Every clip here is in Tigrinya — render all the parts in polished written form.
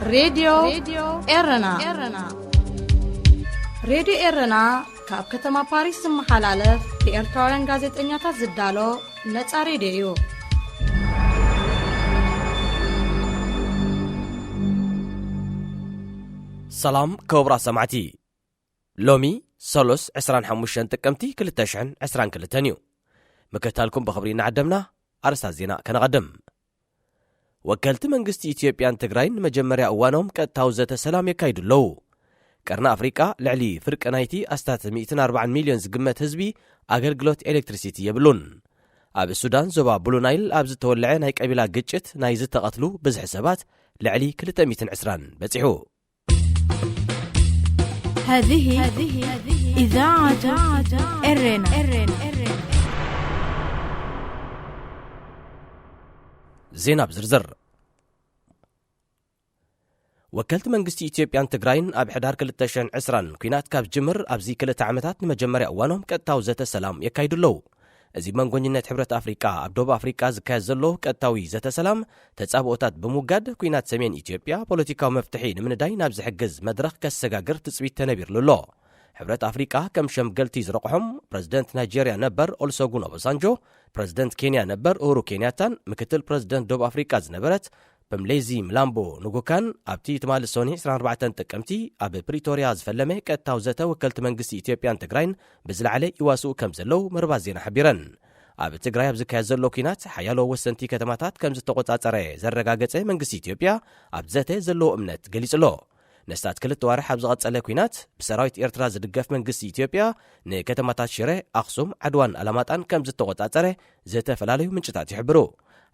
راديو إرنا راديو إرنا كاب كتما باريس محلالة بإرتوران غازيتنيا تزدالو نتا راديو سلام كوبرا سمعتي لومي سولوس عسران حموشن تقمتي كلتشعن عسران كلتنيو مكتالكم بخبرين عدمنا أرسا زينا كنقدم وكالت منغستي إثيوبيان تግራይን መጀመሪያ እዋኖም ቀጥታው ዘተ ሰላም የካይዱለው ቀርና አፍሪካ ልዕሊ ፍርቅ ናይቲ ኣስታት 140 ሚሊዮን ዝግመት ህዝቢ ኣገልግሎት ኤሌክትሪሲቲ የብሉን ኣብ ሱዳን ዞባ ብሉ ናይል ኣብ ዝተወልዐ ናይ ቀቢላ ግጭት ናይ ዝተቐትሉ ብዙሕ ሰባት ልዕሊ 220 በፂሑ هذه إذاعة إرنا زينب زرزر وكالت منغستي إثيوبيان تግራይን ኣብ ሕዳር 2020 ኩናት ካብ ጅምር ኣብዚ ክልተ ዓመታት ንመጀመርያ እዋኖም ቀጥታው ዘተ ሰላም የካይዱለው እዚ መንጎኝነት ሕብረት ኣፍሪካ ኣብ ደቡብ ኣፍሪካ ዝካየድ ዘሎ ቀጥታዊ ዘተ ሰላም ተጻብኦታት ብምውጋድ ኩናት ሰሜን ኢትዮጵያ ፖለቲካዊ መፍትሒ ንምንዳይ ናብ ዝሕግዝ መድረኽ ከሰጋግር ትጽቢት ተነቢርሉሎ ሕብረት ኣፍሪካ ከም ሸምገልቲ ዝረቕሖም ፕሬዝደንት ናይጄሪያ ነበር ኦሉሴጉን ኦባሳንጆ ፕሬዝደንት ኬንያ ነበር ኡሁሩ ኬንያታን ምክትል ፕሬዝደንት ደቡብ ኣፍሪካ ዝነበረት በምሌዚ ምላምቦ ንጉካን ኣብቲ ትማል ሶኒ 24 ጥቅምቲ ኣብ ፕሪቶሪያ ዝፈለመ ቀጥታው ዘተ ወከልቲ መንግስቲ ኢትዮጵያን ትግራይን ብዝለዓለ ይዋስኡ ከም ዘለው መርባ ዜና ሓቢረን ኣብ ትግራይ ኣብ ዝካየድ ዘሎ ኩናት ሓያሎ ወሰንቲ ከተማታት ከም ዝተቆጻጸረ ዘረጋገጸ መንግስቲ ኢትዮጵያ ኣብ ዘተ ዘለዎ እምነት ገሊጽሎ ነስታት ክልተ ዋርሕ ኣብ ዝቐጸለ ኩናት ብሰራዊት ኤርትራ ዝድገፍ መንግስቲ ኢትዮጵያ ንከተማታት ሽረ ኣኽሱም ዓድዋን ኣላማጣን ከም ዝተቆጻጸረ ዘተፈላለዩ ምንጭታት ይሕብሩ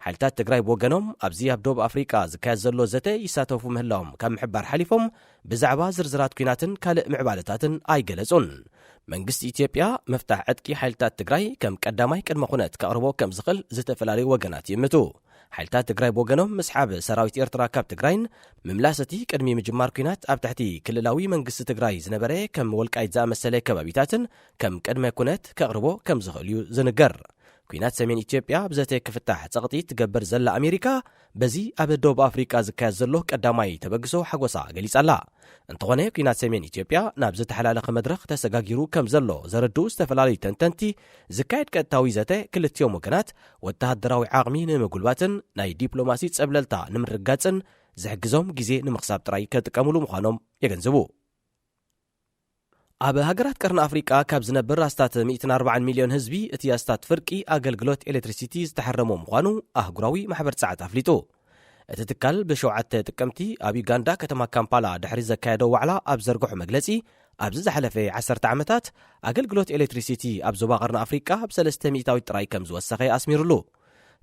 ሓይልታት ትግራይ ብወገኖም ኣብዚ ኣብ ደቡብ ኣፍሪካ ዝካየድ ዘሎ ዘተ ይሳተፉ ምህላዎም ካብ ምሕባር ሓሊፎም ብዛዕባ ዝርዝራት ኩናትን ካልእ ምዕባለታትን ኣይገለጹን መንግስቲ ኢትዮጵያ መፍታሕ ዕጥቂ ሓይልታት ትግራይ ከም ቀዳማይ ቅድመ ኩነት ከቕርቦ ከም ዝኽእል ዝተፈላለዩ ወገናት ይምቱ ሓይልታት ትግራይ ብወገኖም ምስሓብ ሰራዊት ኤርትራ ካብ ትግራይን ምምላሰቲ ቅድሚ ምጅማር ኩናት ኣብ ትሕቲ ክልላዊ መንግስቲ ትግራይ ዝነበረ ከም ወልቃይት ዝኣመሰለ ከባቢታትን ከም ቅድመ ኩነት ከቕርቦ ከም ዝኽእል እዩ ዝንገር ኩናት ሰሜን ኢትዮጵያ ብዘተ ክፍታሕ ጸቕጢ ትገብር ዘላ ኣሜሪካ በዚ ኣብ ደቡብ ኣፍሪካ ዝካየድ ዘሎ ቀዳማይ ተበግሶ ሓጎሳ ገሊጻላ እንተኾነ ኩናት ሰሜን ኢትዮጵያ ናብ ዝተሓላለኸ መድረኽ ተሰጋጊሩ ከም ዘሎ ዘረድኡ ዝተፈላለዩ ተንተንቲ ዝካየድ ቀጥታዊ ዘተ ክልቲኦም ወገናት ወተሃደራዊ ዓቕሚ ንምጉልባትን ናይ ዲፕሎማሲ ጸብለልታ ንምርጋጽን ዝሕግዞም ግዜ ንምኽሳብ ጥራይ ከጥቀምሉ ምዃኖም የገንዝቡ ኣብ ሃገራት ቀርኒ ኣፍሪካ ካብ ዝነብር ኣስታት 140 ሚሊዮን ህዝቢ እቲ ኣስታት ፍርቂ ኣገልግሎት ኤሌክትሪሲቲ ዝተሓረሞ ምዃኑ ኣህጉራዊ ማሕበር ጸዓት ኣፍሊጡ እቲ ትካል ብ7 ጥቅምቲ ኣብ ዩጋንዳ ከተማ ካምፓላ ድሕሪ ዘካየዶ ዋዕላ ኣብ ዘርግሑ መግለጺ ኣብዚ ዝሓለፈ 10 ዓመታት ኣገልግሎት ኤሌክትሪሲቲ ኣብ ዞባ ቀርኒ ኣፍሪካ ብ300 ጥራይ ከም ዝወሰኸ ኣስሚሩሉ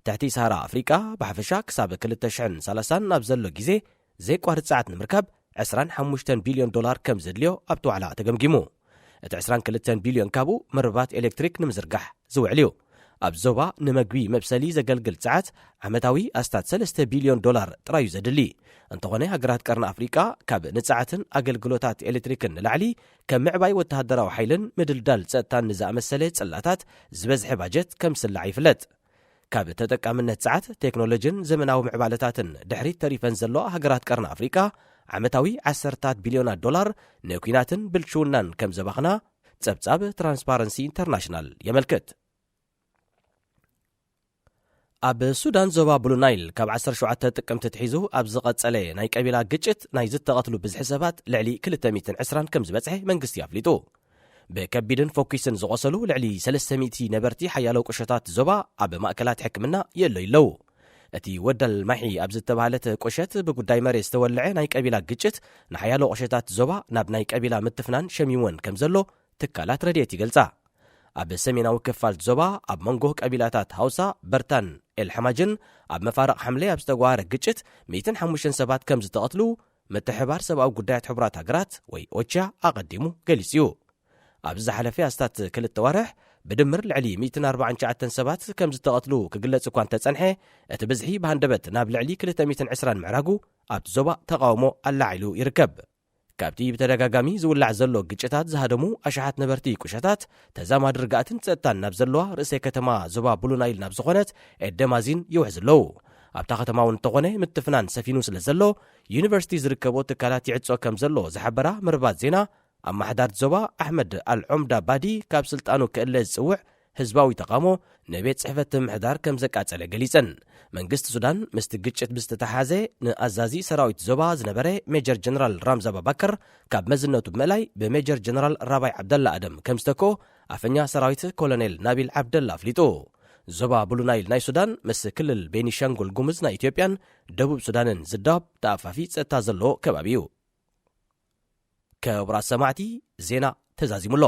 ትሕቲ ሰሃራ ኣፍሪካ ብሓፈሻ ክሳብ 2030 ናብ ዘሎ ግዜ ዘይቋርጽ ጸዓት ንምርካብ 25 ቢልዮን ዶላር ከም ዘድልዮ ኣብቲ ዋዕላ ተገምጊሙ እቲ 22 ቢልዮን ካብኡ መርባት ኤሌክትሪክ ንምዝርጋሕ ዝውዕል እዩ ኣብ ዞባ ንመግቢ መብሰሊ ዘገልግል ጸዓት ዓመታዊ ኣስታት 3 ቢልዮን ዶላር ጥራዩ ዘድሊ እንተኾነ ሃገራት ቀርኒ ኣፍሪካ ካብ ንጸዓትን ኣገልግሎታት ኤሌክትሪክን ንላዕሊ ከም ምዕባይ ወተሃደራዊ ሓይልን ምድልዳል ጸጥታን ንዝኣመሰለ ጽላታት ዝበዝሐ ባጀት ከም ስላዕ ይፍለጥ ካብ ተጠቃምነት ጸዓት ቴክኖሎጂን ዘመናዊ ምዕባለታትን ድሕሪት ተሪፈን ዘሎ ሃገራት ቀርኒ ኣፍሪካ ዓመታዊ 10 ቢልዮናት ዶላር ንኩናትን ብልሽውናን ከም ዘባኽና ጸብጻብ ትራንስፓረንሲ ኢንተርናሽናል የመልክት ኣብ ሱዳን ዞባ ብሉ ናይል ካብ 17 ጥቅምቲ ትሒዙ ኣብ ዝቐጸለ ናይ ቀቢላ ግጭት ናይ ዝተቐትሉ ብዙሕ ሰባት ልዕሊ 220 ከም ዝበጽሐ መንግስቲ ኣፍሊጡ ብከቢድን ፎኪስን ዝቆሰሉ ልዕሊ 300 ነበርቲ ሓያሎ ቁሸታት ዞባ ኣብ ማእከላት ሕክምና የለይለው እቲ ወደል ማሒ ኣብ ዝተባሃለት ቁሸት ብጉዳይ መሬት ዝተወልዐ ናይ ቀቢላ ግጭት ንሓያሎ ቁሸታት ዞባ ናብ ናይ ቀቢላ ምትፍናን ሸሚሞን ከም ዘሎ ትካላት ረድኤት ይገልጻ ኣብ ሰሜናዊ ክፋል ዞባ ኣብ መንጎ ቀቢላታት ሃውሳ በርታን ኤልሐማጅን ኣብ መፋረቕ ሓምለ ኣብ ዝተጓሃረ ግጭት 105 ሰባት ከም ዝተቐትሉ ምትሕባር ሰብኣዊ ጉዳያት ሕቡራት ሃገራት ወይ ኦቻ ኣቐዲሙ ገሊጹ እዩ ኣብ ዝሓለፈ ኣስታት ክልተ ዋርሕ ብድምር ልዕሊ 149 ሰባት ከም ዝተቐትሉ ክግለጽ እኳ እንተጸንሐ እቲ ብዝሒ ብሃንደበት ናብ ልዕሊ 220 ምዕራጉ ኣብቲ ዞባ ተቃውሞ ኣላዒሉ ይርከብ ካብቲ ብተደጋጋሚ ዝውላዕ ዘሎ ግጭታት ዝሃደሙ ኣሽሓት ነበርቲ ቁሸታት ተዛማዲ ርጋእትን ጸጥታን ናብ ዘለዋ ርእሰ ከተማ ዞባ ብሉ ናይል ናብ ዝኾነት ኤደማዚን ይውሕዝ ኣለዉ ኣብታ ከተማ እውን እንተኾነ ምትፍናን ሰፊኑ ስለ ዘሎ ዩኒቨርሲቲ ዝርከቦ ትካላት ይዕጾ ከም ዘሎ ዝሓበራ መርባት ዜና ኣማሕዳር ዞባ ኣሕመድ አልዑምዳ ባዲ ካብ ስልጣኑ ክእለ ዝጽውዕ ህዝባዊ ተቃሞ ነቤት ጽሕፈት ምሕዳር ከም ዘቃጸለ ገሊጸን መንግስቲ ሱዳን ምስቲ ግጭት ብዝተተሓዘ ንኣዛዚ ሰራዊት ዞባ ዝነበረ ሜጀር ጀነራል ራምዛ ባባከር ካብ መዝነቱ ብምእላይ ብሜጀር ጀነራል ራባይ ዓብደላ ኣደም ከም ዝተኮ ኣፈኛ ሰራዊት ኮሎኔል ናቢል ዓብደላ ኣፍሊጡ ዞባ ብሉናይል ናይ ሱዳን ምስ ክልል ቤኒሻንጉል ጉሙዝ ናይ ኢትዮጵያን ደቡብ ሱዳንን ዝዳብ ተኣፋፊ ጸጥታ ዘለዎ ከባቢ እዩ። ክቡራት ሰማዕቲ ዜና ተዛዚሙሎ